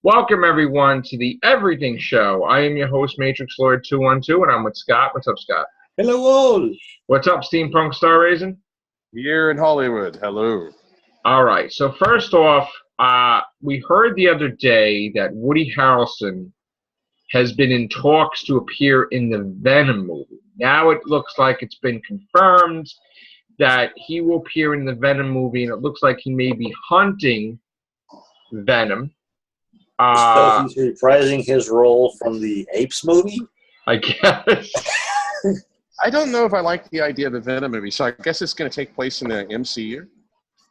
Welcome, everyone, to the Everything Show. I am your host, Matrix Lord 212, and I'm with Scott. What's up, Scott? Hello, all. What's up, Steampunk Starraisin? Here in Hollywood. Hello. All right. So first off, we heard the other day that Woody Harrelson has been in talks to appear in the Venom movie. Now it looks like it's been confirmed that he will appear in the Venom movie, and it looks like he may be hunting Venom. So he's reprising his role from the Apes movie? I guess. I don't know if I like the idea of a Venom movie, so I guess it's going to take place in the MCU.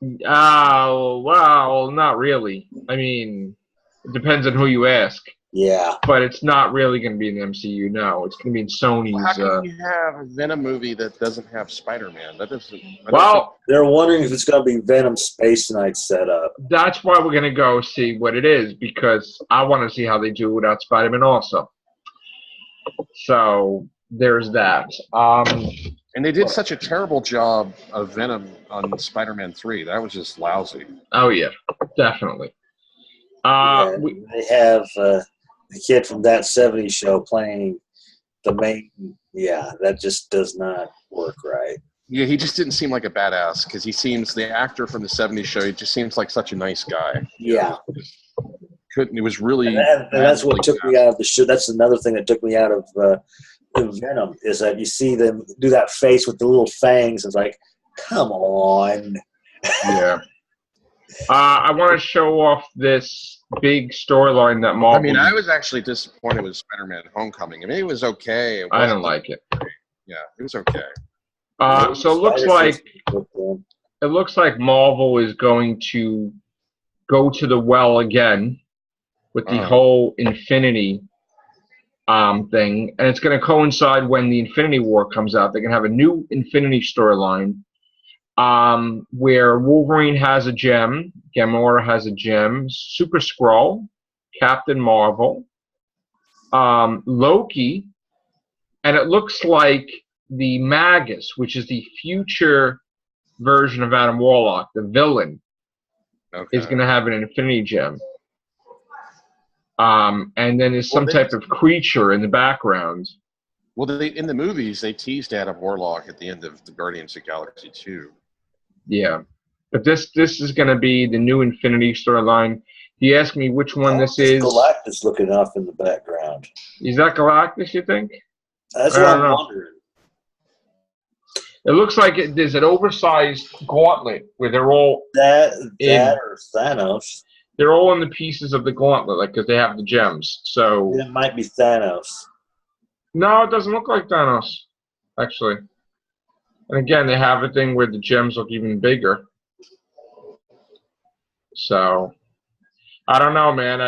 Well, not really. I mean, it depends on who you ask. Yeah. But it's not really going to be in the MCU, no. It's going to be in Sony's... Well, how can you have a Venom movie that doesn't have Spider-Man? That doesn't... They're wondering if it's going to be Venom Space Night set up. That's why we're going to go see what it is, because I want to see how they do without Spider-Man also. So, there's that. And they did such a terrible job of Venom on Spider-Man 3. That was just lousy. Oh, yeah. Definitely. They have the kid from That 70s Show playing the main... Yeah, that just does not work right. Yeah, he just didn't seem like a badass, because the actor from the 70s Show, he just seems like such a nice guy. Yeah. It was really... And that's what took me out of the show. That's another thing that took me out of Venom, is that you see them do that face with the little fangs. It's like, come on. Yeah. I want to show off this big storyline that Marvel... I mean, I was actually disappointed with Spider-Man Homecoming. I mean, it was okay. I don't like it. Yeah, it was okay. So it looks like Marvel is going to go to the well again with the whole Infinity thing, and it's going to coincide when the Infinity War comes out. They're going to have a new Infinity storyline where Wolverine has a gem, Gamora has a gem, Super Skrull, Captain Marvel, Loki, and it looks like the Magus, which is the future version of Adam Warlock, the villain, is going to have an Infinity Gem. And then there's some type of creature in the background. Well, in the movies, they teased Adam Warlock at the end of the Guardians of the Galaxy 2. Yeah. But this is going to be the new Infinity storyline. He asked me which one this is. Galactus looking off in the background. Is that Galactus, you think? That's what I'm wondering. It looks like there's an oversized gauntlet where they're all... That or Thanos. They're all in the pieces of the gauntlet, like, because they have the gems. So it might be Thanos. No, it doesn't look like Thanos, actually. And again, they have a thing where the gems look even bigger. So, I don't know, man.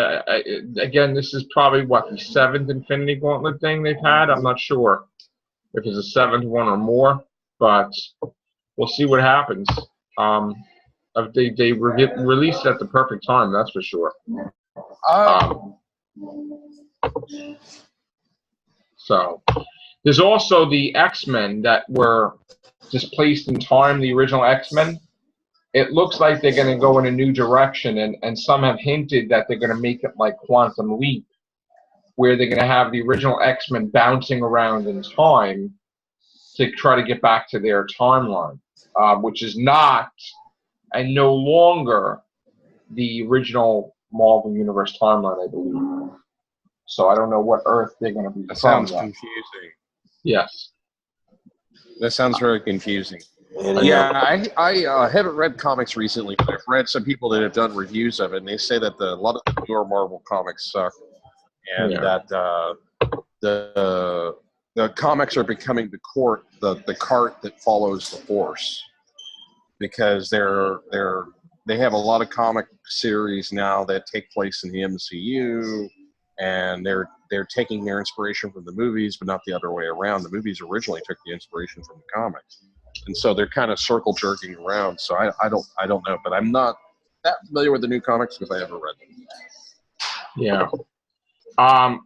Again, this is probably, the 7th Infinity Gauntlet thing they've had? I'm not sure if it's a 7th one or more, but we'll see what happens. They released at the perfect time, that's for sure. So, there's also the XMen that were displaced in time, the original XMen. It looks like they're going to go in a new direction, and some have hinted that they're going to make it like Quantum Leap, where they're going to have the original X-Men bouncing around in time to try to get back to their timeline, which is not and no longer the original Marvel Universe timeline, I believe. So I don't know what Earth they're going to be. That sounds confusing. Yes. That sounds very confusing. Yeah, I haven't read comics recently, but I've read some people that have done reviews of it, and they say that a lot of the newer Marvel comics suck, and that the comics are becoming the cart that follows the horse, because they have a lot of comic series now that take place in the MCU, and they're taking their inspiration from the movies, but not the other way around. The movies originally took the inspiration from the comics. And so they're kind of circle jerking around. So I don't know, but I'm not that familiar with the new comics because I haven't read them. Yeah.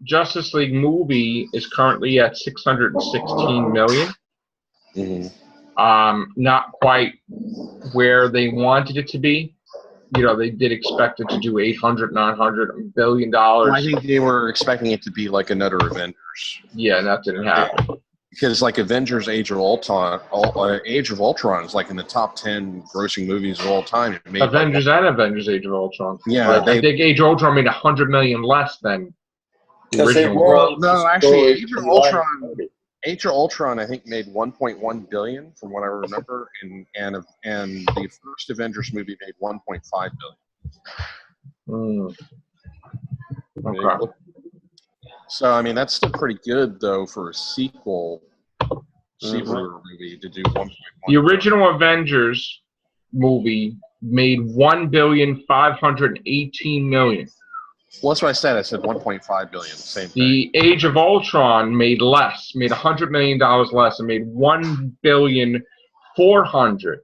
Justice League movie is currently at $616 million. Mm-hmm. Not quite where they wanted it to be. they did expect it to do 800, 900 billion Well, I dollars. think they were expecting it to be like another Avengers. Yeah, and that didn't happen. Because like Avengers: Age of Ultron is like in the top 10 grossing movies of all time. It made Avengers and Avengers: Age of Ultron. Yeah, Right? I think Age of Ultron made 100 million less than the original. Well, no, actually, Age of Ultron, I think made 1.1 billion from what I remember, and the first Avengers movie made 1.5 billion. Okay. So I mean, that's still pretty good though for a sequel movie to do 1.1. The original Avengers movie made 1,518,000,000. Well, that's what I said. I said 1.5 billion. Same thing. The Age of Ultron made less, made $100 million less, and made 1,405,000,000.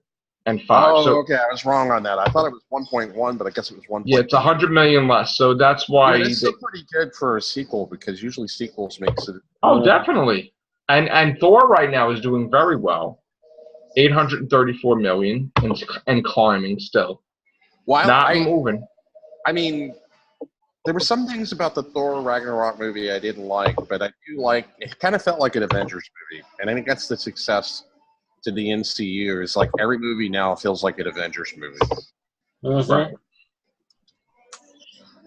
Oh, so, okay. I was wrong on that. I thought it was 1.1, but I guess it was 1. Yeah, it's 100 million less. So that's why. It's still pretty good for a sequel because usually sequels makes it. Oh, definitely. And Thor right now is doing very well. 834 million and climbing still. Well, Not moving. I mean, there were some things about the Thor Ragnarok movie I didn't like, but I do like. It kind of felt like an Avengers movie, and I think that's the success to the MCU. Is like every movie now feels like an Avengers movie. Right.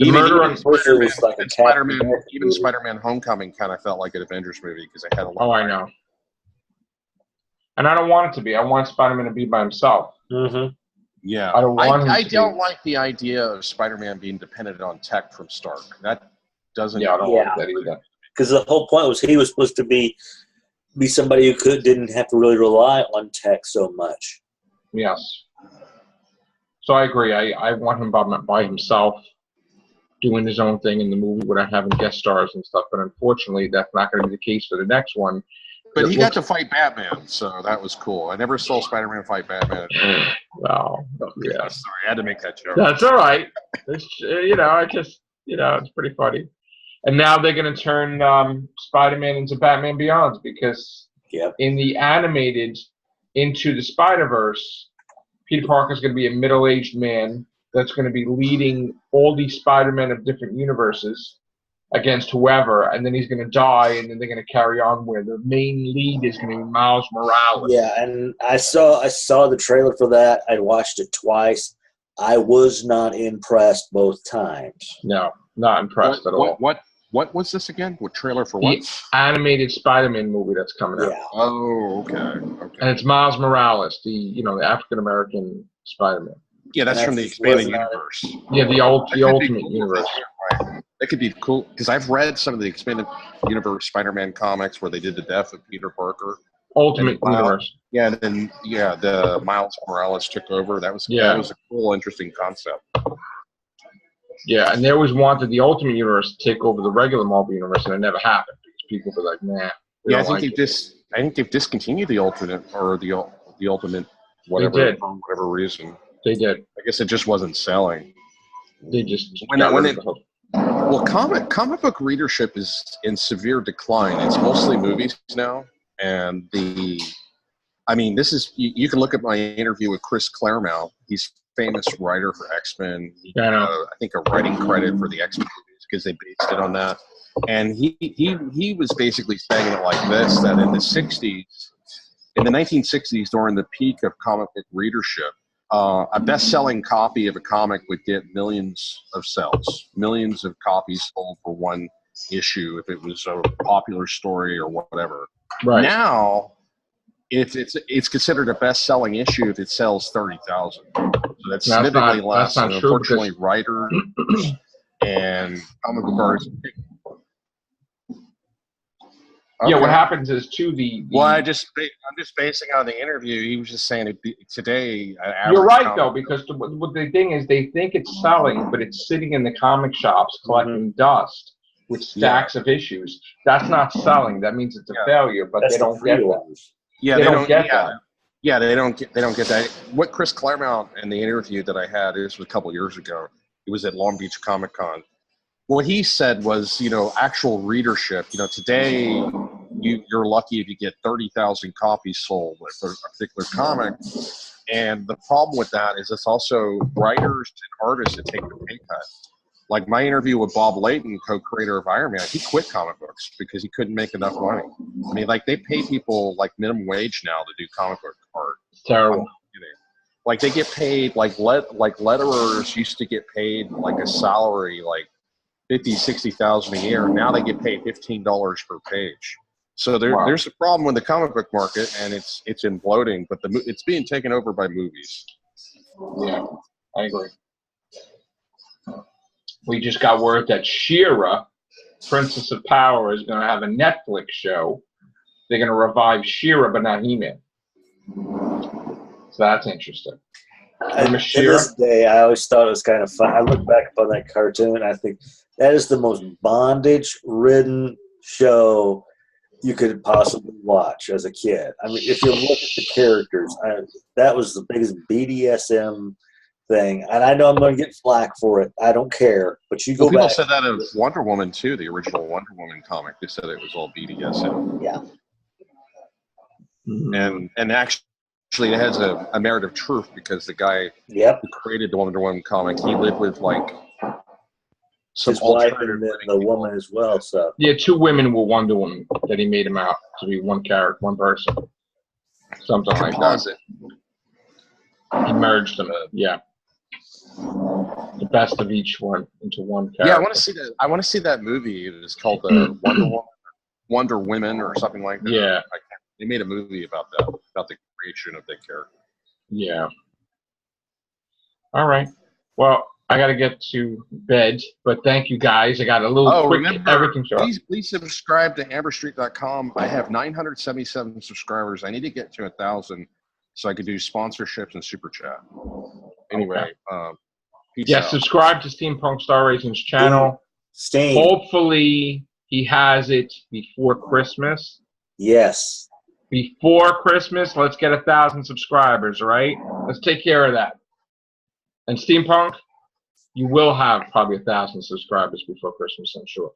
Even Spider-Man, Spider-Man Homecoming kind of felt like an Avengers movie because it had a lot. Oh, I know. And I don't want it to be. I want Spider-Man to be by himself. Yeah, I don't want him I to don't like the idea of Spider-Man being dependent on tech from Stark. That doesn't. Yeah, I don't like that either. Because the whole point was he was supposed to be somebody who didn't have to really rely on tech so much. Yes. So I agree. I want him by himself, doing his own thing in the movie without having guest stars and stuff. But unfortunately, that's not going to be the case for the next one. But he got to fight Batman, so that was cool. I never saw Spider-Man fight Batman. Well, yeah. Sorry, I had to make that joke. That's all right. It's, it's pretty funny. And now they're going to turn Spider-Man into Batman Beyond because in the animated Into the Spider-Verse, Peter Parker's going to be a middle-aged man that's going to be leading all these Spider-Men of different universes against whoever, and then he's going to die, and then they're going to carry on where the main lead is going to be Miles Morales. Yeah, and I saw the trailer for that. I watched it twice. I was not impressed both times. No, not impressed at all. What was this again? What trailer for what? The animated Spider-Man movie that's coming out. Yeah. Oh, okay. And it's Miles Morales, the African-American Spider-Man. Yeah, that's from the expanded universe. Yeah, the Ultimate Universe. Right. That could be cool because I've read some of the expanded universe Spider-Man comics where they did the death of Peter Parker. Ultimate Universe. Yeah, and then the Miles Morales took over. That was a cool, interesting concept. Yeah, and they always wanted the Ultimate Universe to take over the regular Marvel Universe, and it never happened because people were like, "Nah." Yeah, I think they've discontinued the alternate or the ultimate whatever for whatever reason. They did. I guess it just wasn't selling. They just well, comic book readership is in severe decline. It's mostly movies now, and this is you can look at my interview with Chris Claremont. He's famous writer for XMen. I think a writing credit for the XMen movies because they based it on that. And he was basically saying it like this: that in the 1960s, during the peak of comic book readership, a best-selling copy of a comic would get millions of sales, millions of copies sold for one issue if it was a popular story or whatever. Right. Now, it's considered a best-selling issue if it sells 30,000. So that's significantly less. That's not true. Unfortunately, writers and comic book artists. Okay. Yeah, what happens is Well, I'm just basing on the interview. He was just saying today. You're right though, because the thing is, they think it's selling, but it's sitting in the comic shops collecting dust with stacks of issues. That's not selling. That means it's a failure. But they don't get that. Yeah, they don't get that. Yeah, they don't get that. What Chris Claremont in the interview that I had, this was a couple years ago. It was at Long Beach Comic Con. What he said was, actual readership. Today you're lucky if you get 30,000 copies sold with a particular comic. And the problem with that is it's also writers and artists that take the pay cut. Like my interview with Bob Layton, co-creator of Iron Man, he quit comic books because he couldn't make enough money. I mean, like they pay people like minimum wage now to do comic book art. Terrible. Like they get paid like letterers used to get paid like a salary like $50,000-$60,000 a year. Now they get paid $15 per page. So there's a problem with the comic book market, and it's imploding. But it's being taken over by movies. Yeah, I agree. We just got word that She-Ra, Princess of Power, is going to have a Netflix show. They're going to revive She-Ra, but not He-Man. So that's interesting. And to this day, I always thought it was kind of fun. I look back upon that cartoon, and I think that is the most bondage-ridden show you could possibly watch as a kid. I mean, if you look at the characters, that was the biggest BDSM thing. And I know I'm going to get flack for it. I don't care. But you go back. People said that of Wonder Woman, too, the original Wonder Woman comic. They said it was all BDSM. Yeah. And actually, it has a merit of truth because the guy who created the Wonder Woman comic, he lived with, like, some his wife and the woman as well. So yeah, 2 women were Wonder Woman that he made him out to be one character, one person. Something like that. He merged them. Yeah. The best of each one into one character. Yeah, I want to see that. I want to see that movie. It's called Wonder Women or something like that. Yeah, they made a movie about that, about the creation of that character. Yeah. All right. Well, I got to get to bed, but thank you guys. I got a little quick everything show. Please subscribe to AmberStreet.com. I have 977 subscribers. I need to get to 1,000 so I could do sponsorships and super chat. Anyway. Okay. Subscribe to Steampunk Starraisin's channel. Hopefully he has it before Christmas. Yes. Before Christmas, let's get 1,000 subscribers, right? Let's take care of that. And Steampunk, you will have probably 1,000 subscribers before Christmas, I'm sure.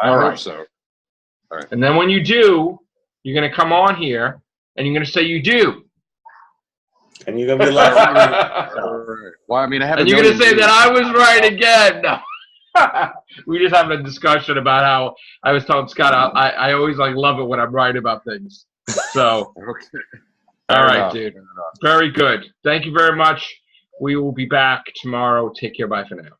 I hope so. All right. And then when you do, you're going to come on here and you're going to say you do. And you're going to be like, well, I mean, I haven't. And you're going to say that I was right again. No. We just having a discussion about how I was telling Scott, I always love it when I'm right about things. So, okay. All right, dude. Very good. Thank you very much. We will be back tomorrow. Take care. Bye for now.